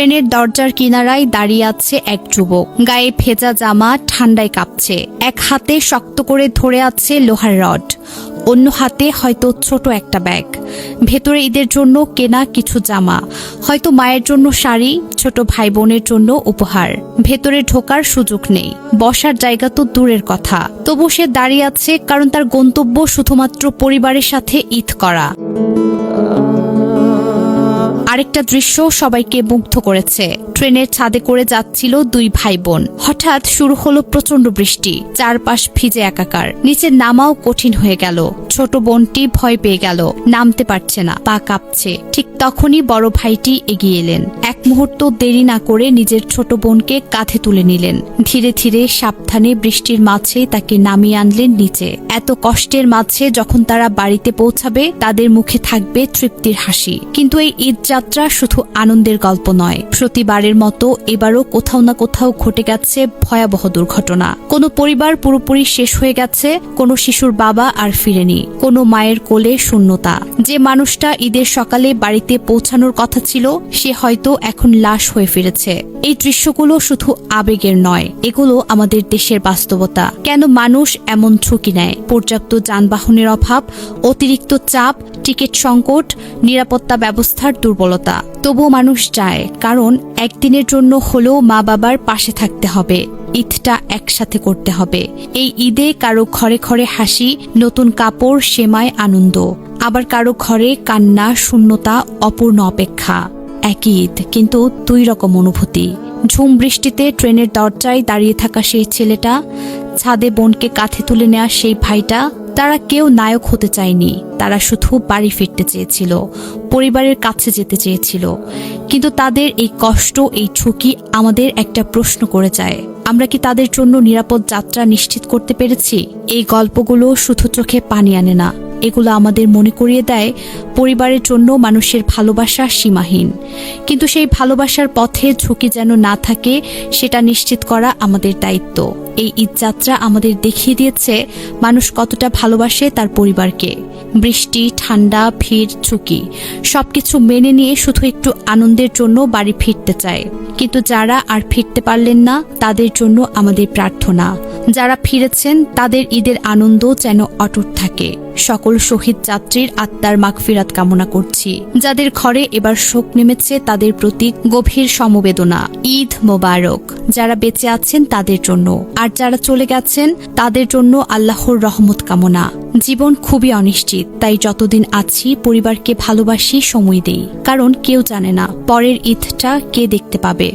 ট্রেনের দরজার কিনারায় দাঁড়িয়ে আছে এক যুবক। গায়ে ভেজা জামা, ঠান্ডায় কাঁপছে। এক হাতে শক্ত করে ধরে আছে লোহার রড, অন্য হাতে হয়তো ছোট একটা ব্যাগ। ভেতরে ঈদের জন্য কেনা কিছু জামা, হয়তো মায়ের জন্য শাড়ি, ছোট ভাই বোনের জন্য উপহার। ভেতরে ঢোকার সুযোগ নেই, বসার জায়গা তো দূরের কথা। তবু সে দাঁড়িয়ে আছে, কারণ তার গন্তব্য শুধুমাত্র পরিবারের সাথে ঈদ করা। আরেকটা দৃশ্য সবাইকে মুগ্ধ করেছে। ট্রেনের ছাদে করে যাচ্ছিল দুই ভাই বোন। হঠাৎ শুরু হলো প্রচন্ড বৃষ্টি, চারপাশ ভিজে একাকার। নিচে নামাও কঠিন হয়ে গেল। ছোট বোনটি ভয় পেয়ে গেল, নামতে পারছে না, পা কাঁপছে। ঠিক তখনই বড় ভাইটি এগিয়ে এলেন। এক মুহূর্ত দেরি না করে নিজের ছোট বোনকে কাঁধে তুলে নিলেন। ধীরে ধীরে সাবধানে বৃষ্টির মাঝে তাকে নামিয়ে আনলেন নিচে। এত কষ্টের মাঝে যখন তারা বাড়িতে পৌঁছাবে, তাদের মুখে থাকবে তৃপ্তির হাসি। কিন্তু এই ঈদ যাত্রা শুধু আনন্দের গল্প নয়। প্রতিবারের মতো এবারও কোথাও না কোথাও ঘটে গেছে ভয়াবহ দুর্ঘটনা। কোনো পরিবার পুরোপুরি শেষ হয়ে গেছে, কোনো শিশুর বাবা আর ফিরেনি, কোনো মায়ের কোলে শূন্যতা। যে মানুষটা ঈদের সকালে বাড়িতে পৌঁছানোর কথা ছিল, সে হয়তো এখন লাশ হয়ে ফিরেছে। এই দৃশ্যগুলো শুধু আবেগের নয়, এগুলো আমাদের দেশের বাস্তবতা। কেন মানুষ এমন ঝুঁকি নেয়? পর্যাপ্ত যানবাহনের অভাব, অতিরিক্ত চাপ, টিকিট সংকট, নিরাপত্তা ব্যবস্থার দুর্বলতা। তবুও মানুষ যায়, কারণ একদিনের জন্য হলেও মা বাবার পাশে থাকতে হবে। ঈদটা একসাথে করতে হবে। এই ঈদে কারো ঘরে ঘরে হাসি, নতুন কাপড়, সেমাই, আনন্দ। আবার কারো ঘরে কান্না, শূন্যতা, অপূর্ণ অপেক্ষা। একই ঈদ, কিন্তু দুই রকম অনুভূতি। ঝুম বৃষ্টিতে ট্রেনের দরজায় দাঁড়িয়ে থাকা সেই ছেলেটা, ছাদে বোনকে কাঁধে তুলে নেওয়া সেই ভাইটা, তারা কেউ নায়ক হতে চায়নি। তারা শুধু বাড়ি ফিরতে চেয়েছিল, পরিবারের কাছে যেতে চেয়েছিল। কিন্তু তাদের এই কষ্ট, এই ঝুঁকি আমাদের একটা প্রশ্ন করে যায়। আমরা কি তাদের জন্য নিরাপদ যাত্রা নিশ্চিত করতে পেরেছি? এই গল্পগুলো শুধু চোখে পানি আনে না, এগুলো আমাদের মনে করিয়ে দেয় পরিবারের জন্য মানুষের ভালোবাসা সীমাহীন। কিন্তু সেই ভালোবাসার পথে ঝুঁকি যেন না থাকে, সেটা নিশ্চিত করা আমাদের দায়িত্ব। এই ঈদযাত্রা আমাদের দেখিয়ে দিয়েছে মানুষ কতটা ভালোবাসে তার পরিবারকে। বৃষ্টি, ঠান্ডা, ভিড়, ঝুঁকি সবকিছু মেনে নিয়ে শুধু একটু আনন্দের জন্য বাড়ি ফিরতে চায়। কিন্তু যারা আর ফিরতে পারলেন না, তাদের জন্য আমাদের প্রার্থনা। যারা ফিরেছেন, তাদের ঈদের আনন্দ যেন অটুট থাকে। সকল শহীদ যাত্রীর আত্মার মাগফিরাত কামনা করছি। যাদের ঘরে এবার শোক নেমেছে, তাদের প্রতি গভীর সমবেদনা। ঈদ মোবারক। যারা বেঁচে আছেন তাদের জন্য, আর যারা চলে গেছেন তাদের জন্য আল্লাহর রহমত কামনা। জীবন খুবই অনিশ্চিত, তাই যতদিন আছি পরিবারকে ভালোবাসি, সময় দেই। কারণ কেউ জানে না পরের ঈদটা কে দেখতে পাবে।